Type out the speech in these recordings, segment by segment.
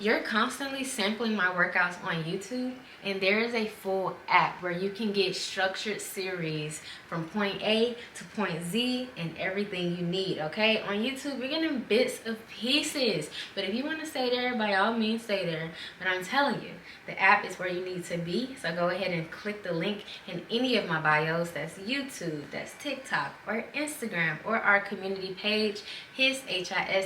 you're constantly sampling my workouts on YouTube, and there is a full app where you can get structured series from point A to point Z and everything you need, okay? On YouTube, you're getting bits of pieces, but if you want to stay there, by all means stay there. But I'm telling you, the app is where you need to be, so go ahead and click the link in any of my bios. That's YouTube, that's TikTok, or Instagram, or our community page, HIS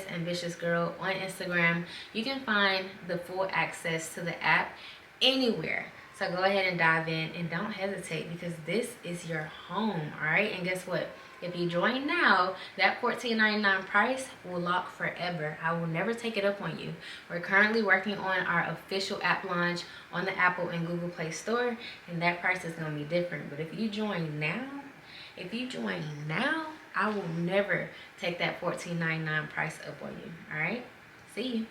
Ambitious Girl on Instagram. You can find the full access to the app anywhere. So go ahead and dive in, and don't hesitate, because this is your home, all right? And guess what? If you join now, that $14.99 price will lock forever. I will never take it up on you. We're currently working on our official app launch on the Apple and Google Play Store, and that price is going to be different. But if you join now, I will never take that $14.99 price up on you, all right? See you.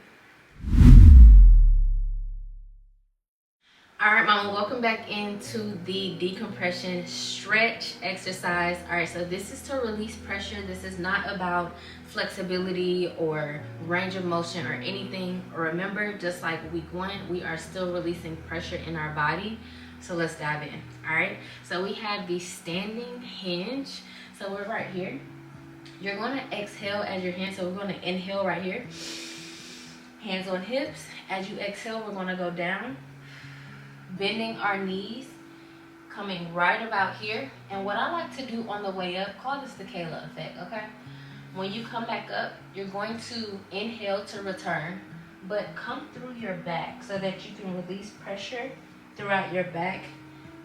All right, mama, welcome back into the decompression stretch exercise. All right, so this is to release pressure. This is not about flexibility or range of motion or anything. Remember, just like week 1, we are still releasing pressure in our body. So let's dive in. All right, so we have the standing hinge. So we're right here. You're going to exhale as your hands. So we're going to inhale right here. Hands on hips. As you exhale, we're going to go down, bending our knees, coming right about here. And what I like to do on the way up, call this the Kayla effect, okay? When you come back up, you're going to inhale to return, but come through your back so that you can release pressure throughout your back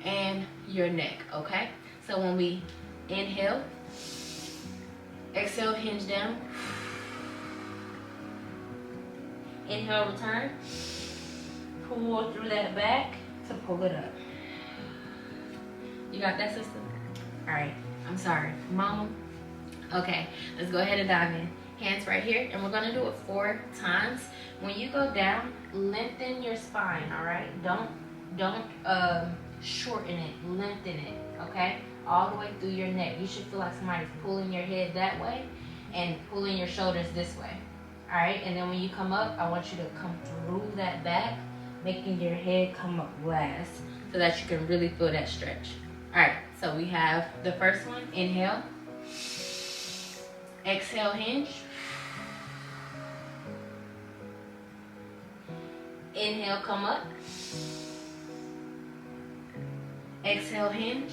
and your neck, okay? So when we inhale, exhale, hinge down. Inhale, return. Pull through that back to pull it up. You got that, sister? All right, I'm sorry, mama. Okay, let's go ahead and dive in. Hands right here, and we're gonna do it 4 times. When you go down, lengthen your spine, all right? Don't shorten it, lengthen it, okay? All the way through your neck. You should feel like somebody's pulling your head that way and pulling your shoulders this way, all right? And then when you come up, I want you to come through that back, making your head come up last so that you can really feel that stretch. All right, so we have the first one. Inhale, exhale, hinge. Inhale, come up. Exhale, hinge.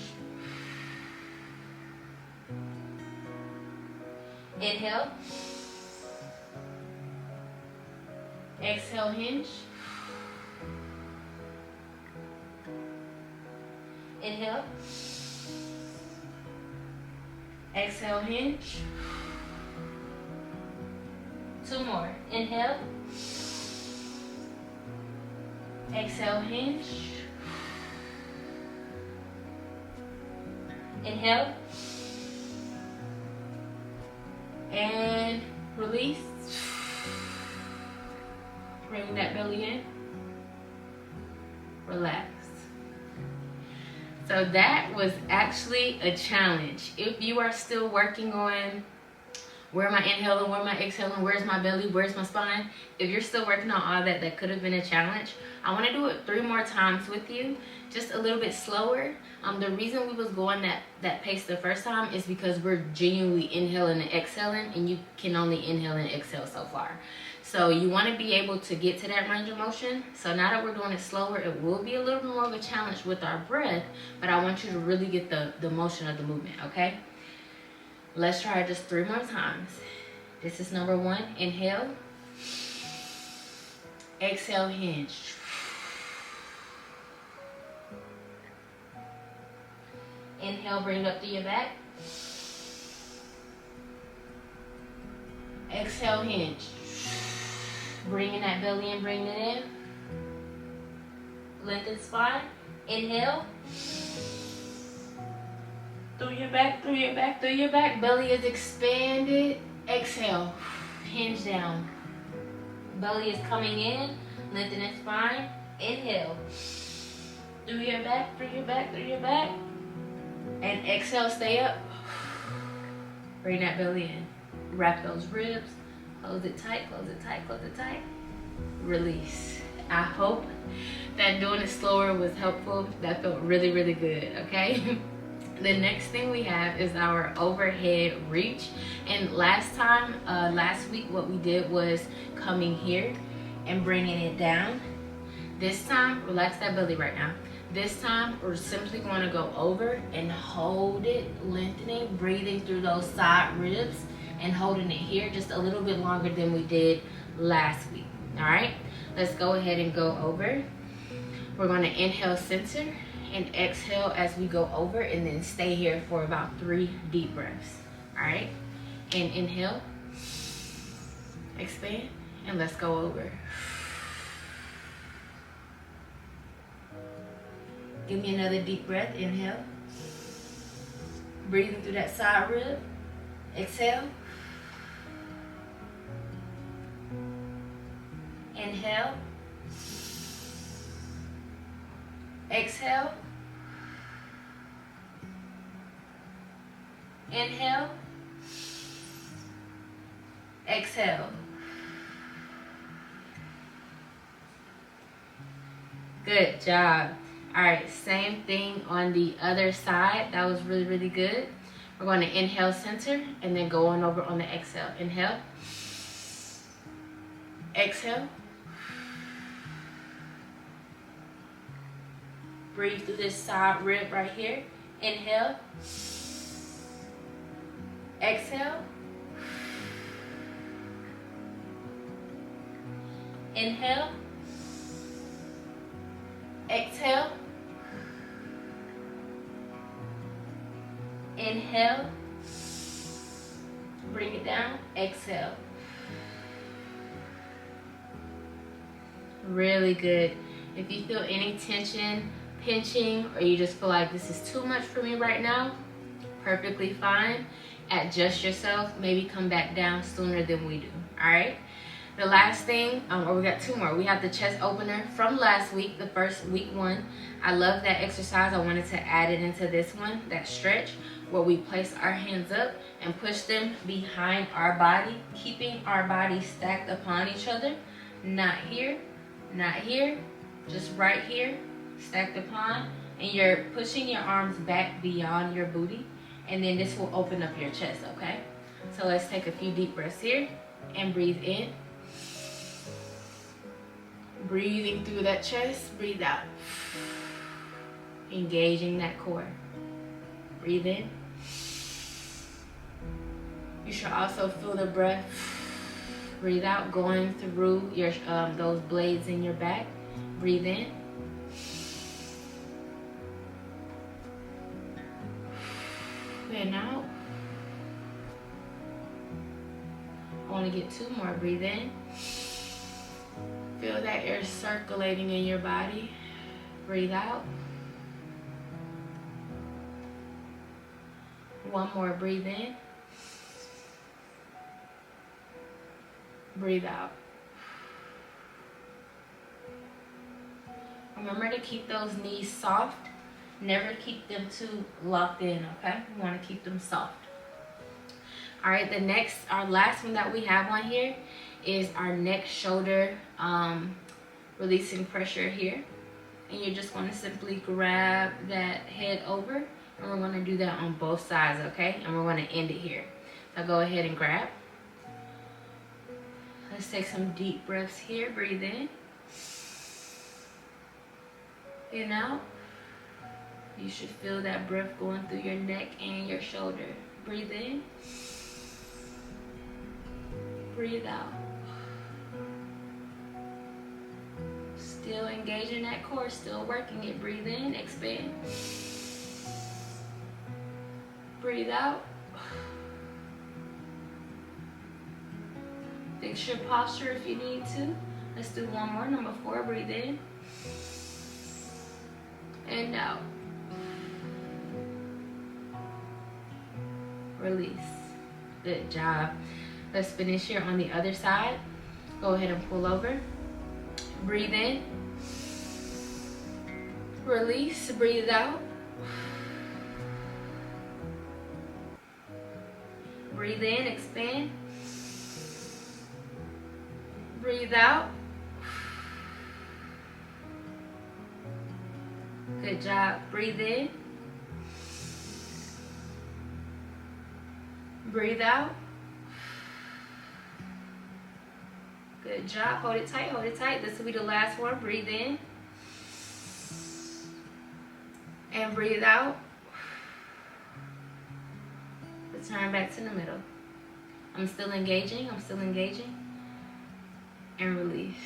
Inhale. Exhale, hinge. Inhale. Exhale, hinge. 2 more. Inhale. Exhale, hinge. Inhale. And release. Bring that belly in. Relax. So that was actually a challenge. If you are still working on where am I inhaling, where am I exhaling, where's my belly, where's my spine, if you're still working on all that, that could have been a challenge. I want to do it 3 more times with you, just a little bit slower. The reason we was going that pace the first time is because we're genuinely inhaling and exhaling, and you can only inhale and exhale so far. So you want to be able to get to that range of motion. So now that we're doing it slower, it will be a little bit more of a challenge with our breath, but I want you to really get the motion of the movement, okay? Let's try it just 3 more times. This is number 1. Inhale. Exhale, hinge. Inhale, bring it up through your back. Exhale, hinge. Bringing that belly in, bringing it in. Lengthen spine. Inhale. Through your back, through your back, through your back. Belly is expanded. Exhale. Hinge down. Belly is coming in. Lengthening spine. Inhale. Through your back, through your back, through your back. And exhale, stay up. Bring that belly in. Wrap those ribs. Close it tight, close it tight, close it tight. release. I hope that doing it slower was helpful. That felt really, really good, okay? The next thing we have is our overhead reach. And last week what we did was coming here and bringing it down. This time, relax that belly right now. This time, we're simply going to go over and hold it, lengthening, breathing through those side ribs and holding it here just a little bit longer than we did last week. All right, let's go ahead and go over. We're going to inhale, center, and exhale as we go over, and then stay here for about 3 deep breaths. All right, and inhale, expand, and let's go over. Give me another deep breath. Inhale, breathing through that side rib. Exhale, inhale, exhale, inhale, exhale. Good job. All right, same thing on the other side. That was really, really good. We're going to inhale, center, and then go on over on the exhale. Inhale, exhale. Breathe through this side rib right here. Inhale, exhale, inhale, exhale, inhale, bring it down, exhale. Really good. If you feel any tension, pinching, or you just feel like this is too much for me right now, perfectly fine. Adjust yourself, maybe come back down sooner than we do. All right, the last thing, or we got 2 more. We have the chest opener from last week, the first week 1. I love that exercise. I wanted to add it into this one, that stretch where we place our hands up and push them behind our body, keeping our body stacked upon each other. Not here, not here, just right here, stacked upon, and you're pushing your arms back beyond your booty, and then this will open up your chest, okay? So let's take a few deep breaths here and breathe in. Breathing through that chest, breathe out. Engaging that core. Breathe in. You should also feel the breath. Breathe out, going through your those blades in your back. Breathe in. And out. I want to get 2 more. Breathe in. Feel that air circulating in your body. Breathe out. 1 more. Breathe in. Breathe out. Remember to keep those knees soft. Never keep them too locked in, okay? We want to keep them soft. All right, our last one that we have on here is our neck, shoulder, releasing pressure here. And you're just going to simply grab that head over, and we're going to do that on both sides, okay? And we're going to end it here. So go ahead and grab. Let's take some deep breaths here. Breathe in. And out. You should feel that breath going through your neck and your shoulder. Breathe in. Breathe out. Still engaging that core, still working it. Breathe in, expand. Breathe out. Fix your posture if you need to. Let's do 1 more. Number 4, breathe in. And out. Release. Good job. Let's finish here on the other side. Go ahead and pull over. Breathe in. Release. Breathe out. Breathe in, expand. Breathe out. Good job. Breathe in. Breathe out. Good job. Hold it tight, hold it tight. This will be the last one. Breathe in. And breathe out. Return back to the middle. I'm still engaging, I'm still engaging. And release.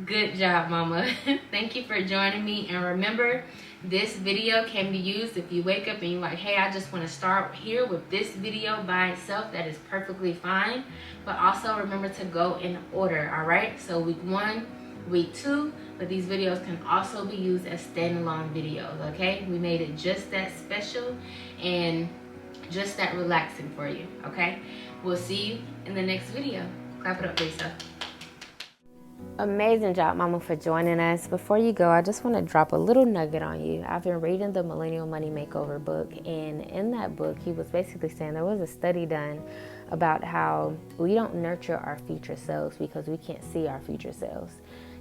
Good job, mama. Thank you for joining me. And remember, this video can be used if you wake up and you're like, hey, I just want to start here with this video by itself. That is perfectly fine. But also remember to go in order, all right? So week 1, week 2, but these videos can also be used as standalone videos, okay? We made it just that special and just that relaxing for you, okay? We'll see you in the next video. Clap it up, Lisa. Amazing job, mama, for joining us. Before you go, I just want to drop a little nugget on you. I've been reading the Millennial Money Makeover book, and in that book, he was basically saying there was a study done about how we don't nurture our future selves because we can't see our future selves.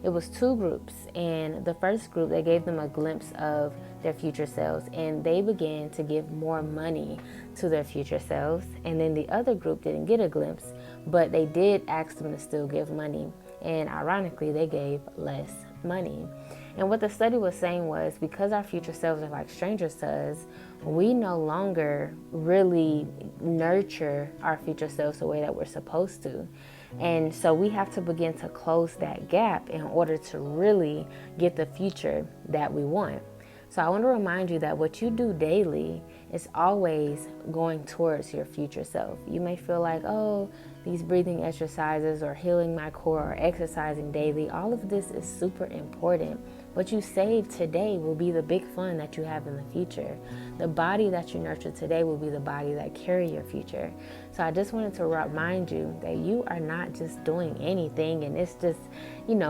It was 2 groups, and the first group, they gave them a glimpse of their future selves, and they began to give more money to their future selves. And then the other group didn't get a glimpse, but they did ask them to still give money. And ironically, they gave less money. And what the study was saying was, because our future selves are like strangers to us, we no longer really nurture our future selves the way that we're supposed to. And so we have to begin to close that gap in order to really get the future that we want. So I want to remind you that what you do daily is always going towards your future self. You may feel like, oh, these breathing exercises or healing my core or exercising daily, all of this is super important. What you save today will be the big fun that you have in the future. The body that you nurture today will be the body that carry your future. So I just wanted to remind you that you are not just doing anything and it's just,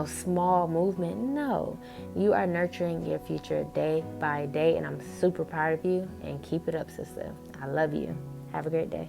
small movement. No, you are nurturing your future day by day, and I'm super proud of you, and keep it up, sister. I love you. Have a great day.